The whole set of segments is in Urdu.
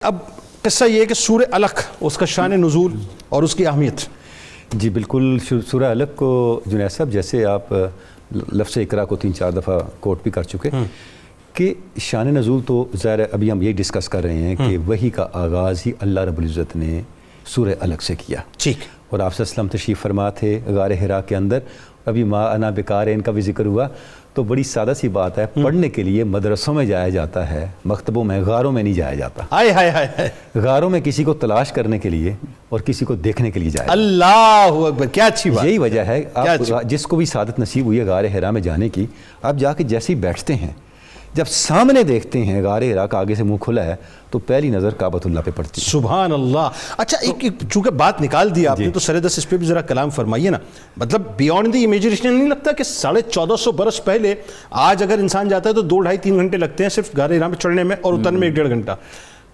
اب قصہ یہ ہے کہ سورہ علق، اس کا شان نزول اور اس کی اہمیت. جی بالکل. سورہ علق کو جنید صاحب جیسے آپ لفظ اقرا کو 3-4 دفعہ کوٹ بھی کر چکے کہ شان نزول تو ظاہر ہے ابھی ہم یہ ڈسکس کر رہے ہیں کہ وحی کا آغاز ہی اللہ رب العزت نے سورہ علق سے کیا. ٹھیک. اور آپ صلی اللہ علیہ وسلم تشریف فرما تھے غار حرا کے اندر. ابھی ما انا بقارئ کا بھی ذکر ہوا تو بڑی سادہ سی بات ہے، پڑھنے کے لیے مدرسوں میں جایا جاتا ہے، مکتبوں میں، غاروں میں نہیں جایا جاتا. ہائے ہائے ہائے. غاروں میں کسی کو تلاش کرنے کے لیے اور کسی کو دیکھنے کے لیے جایا. اللہ اکبر، کیا اچھی بات. یہی وجہ ہے آپ جس کو بھی سعادت نصیب ہوئی ہے غار حرا میں جانے کی، آپ جا کے جیسے ہی بیٹھتے ہیں، جب سامنے دیکھتے ہیں غار حرا کا آگے سے منہ کھلا ہے تو پہلی نظر کعبۃ اللہ پہ پڑتی ہے. سبحان اللہ. اچھا ایک چونکہ بات نکال دی آپ نے تو سر دست اس پہ بھی ذرا کلام فرمائیے نا. مطلب بیونڈ دی امیجنیشن نہیں لگتا کہ 1450 برس پہلے آج اگر انسان جاتا ہے تو 2-2.5-3 گھنٹے لگتے ہیں صرف غار حرا پہ چڑھنے میں اور اترنے میں 1-1.5 گھنٹہ.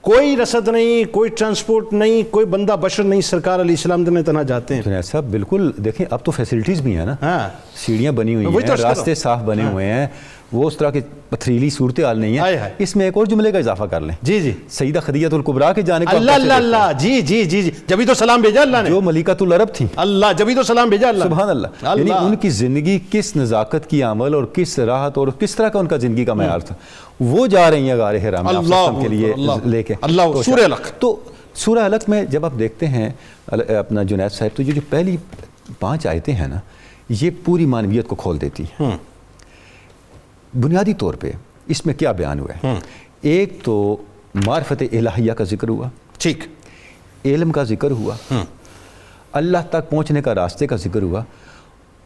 کوئی رسد نہیں، کوئی ٹرانسپورٹ نہیں، کوئی بندہ بشر نہیں، سرکار علیہ السلام دن تنہا جاتے ہیں. جنید صاحب بالکل دیکھیں اب تو فیسلٹیز بھی ہیں نا. ہاں سیڑھیاں بنی ہوئی ہیں، راستے صاف بنے ہوئے ہیں، وہ اس طرح کی پتھریلی صورتحال نہیں ہے. اس میں ایک اور جملے کا اضافہ کر لیں. جی جی. سیدہ خدیجہ الکبریٰ کے جانے کا اللہ اللہ اللہ. جی جی جی جی. جبھی تو سلام بھیجا اللہ نے. جو ملکۃ العرب تھیں. اللہ. جبھی تو سلام بھیجا اللہ. سبحان اللہ. یعنی ان کی زندگی کس نزاکت کی عمل اور کس راحت اور کس طرح کا ان کا زندگی کا معیار تھا. وہ جا رہی ہیں غار حرا میں آپ کے لیے لے کے. اللہ. سورہ علق. تو سورہ علق میں جب آپ دیکھتے ہیں اپنا جنید صاحب تو یہ جو پہلی 5 آیتیں ہیں نا، یہ پوری معنویت کو کھول دیتی ہیں. بنیادی طور پہ اس میں کیا بیان ہوا ہے؟ ایک تو معرفت الہیہ کا ذکر ہوا. ٹھیک. علم کا ذکر ہوا. اللہ تک پہنچنے کا راستے کا ذکر ہوا.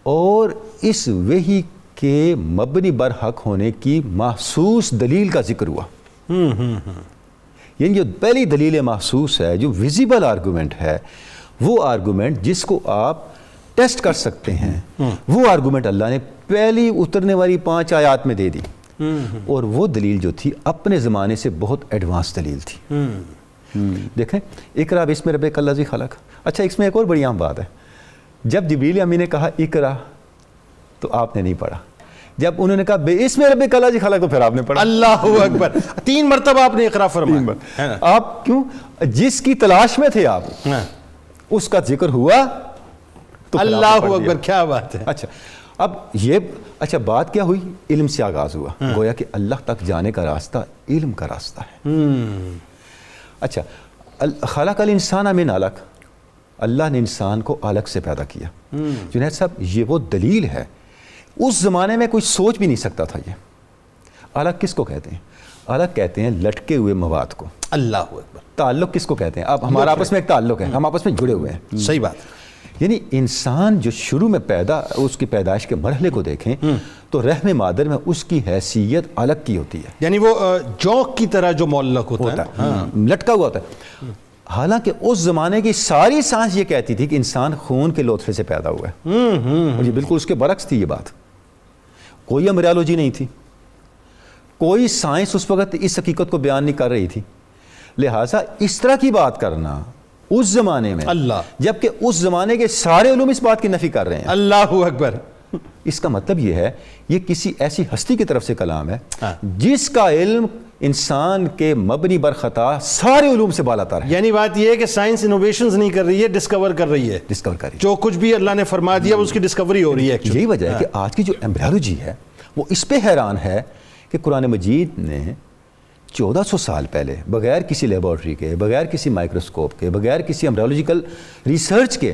اور اس وحی کے مبنی بر حق ہونے کی محسوس دلیل کا ذکر ہوا. یعنی جو پہلی دلیل محسوس ہے، جو ویزیبل آرگومنٹ ہے، وہ آرگومنٹ جس کو آپ ٹیسٹ کر سکتے ہیں، وہ آرگومنٹ اللہ نے پہلی اترنے والی 5 آیات میں دے دی. اور وہ دلیل جو تھی اپنے زمانے سے بہت ایڈوانس دلیل تھی. دیکھیں اقرا بسم ربک الذی خلق. اچھا اس میں ایک اور بڑی اہم بات ہے. جب جبریل امین نے کہا اقرا تو آپ نے نہیں پڑھا. جب انہوں نے کہا بسم ربک الذی خلق تو پھر آپ نے پڑھا. اللہ اکبر. 3 مرتبہ آپ نے اقرا فرمایا. آپ کیوں؟ جس کی تلاش میں تھے آپ، اس کا ذکر ہوا تو اللہ اکبر. کیا بات ہے. اچھا اب یہ بات کیا ہوئی؟ علم سے آغاز ہوا. گویا کہ اللہ تک جانے کا راستہ علم کا راستہ ہے. اچھا خلق الانسان من علق. اللہ نے انسان کو علق سے پیدا کیا. جنید صاحب یہ وہ دلیل ہے، اس زمانے میں کوئی سوچ بھی نہیں سکتا تھا. یہ علق کس کو کہتے ہیں؟ علق کہتے ہیں لٹکے ہوئے مواد کو. اللہ اکبر. تعلق کس کو کہتے ہیں؟ اب ہمارا آپس میں ایک تعلق ہے، ہم آپس میں جڑے ہوئے ہیں. صحیح بات. یعنی انسان جو شروع میں اس کی پیدائش کے مرحلے کو دیکھیں تو رحم مادر میں اس کی حیثیت الگ کی ہوتی ہے. یعنی وہ جوک کی طرح جو معلق ہوتا ہے، لٹکا ہوا ہوتا ہے. حالانکہ اس زمانے کی ساری سائنس یہ کہتی تھی کہ انسان خون کے لوتھڑے سے پیدا ہوا ہے. اور یہ بالکل اس کے برعکس تھی یہ بات. کوئی ایمبریالوجی نہیں تھی، کوئی سائنس اس وقت اس حقیقت کو بیان نہیں کر رہی تھی. لہٰذا اس طرح کی بات کرنا اس زمانے میں، اللہ، جبکہ اس زمانے کے سارے علوم اس بات کی نفی کر رہے ہیں. اللہ اکبر. اس کا مطلب یہ ہے یہ کسی ایسی ہستی کی طرف سے کلام ہے جس کا علم انسان کے مبنی بر خطا سارے علوم سے بالا تر ہے. یعنی بات یہ ہے کہ سائنس انوویشنز نہیں کر رہی ہے، ڈسکور کر رہی ہے. ڈسکور کر رہی ہے. جو کچھ بھی اللہ نے فرما دیا اس کی ڈسکوری ہو رہی ہے. یہی وجہ ہے کہ آج کی جو ایمبریالوجی ہے وہ اس پہ حیران ہے کہ قرآن مجید نے 1400 سال پہلے بغیر کسی لیبارٹری کے، بغیر کسی مائکروسکوپ کے، بغیر کسی ایمبریالوجیکل ریسرچ کے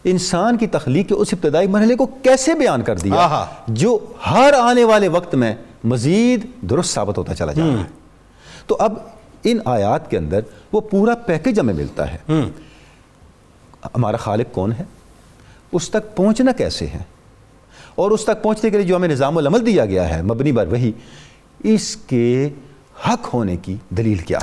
انسان کی تخلیق کے اس ابتدائی مرحلے کو کیسے بیان کر دیا جو ہر آنے والے وقت میں مزید درست ثابت ہوتا چلا جا رہا ہے. تو اب ان آیات کے اندر وہ پورا پیکج ہمیں ملتا ہے. ہمارا خالق کون ہے، اس تک پہنچنا کیسے ہے، اور اس تک پہنچنے کے لیے جو ہمیں نظام العمل دیا گیا ہے مبنی بر وحی، اس کے حق ہونے کی دلیل کیا ہے.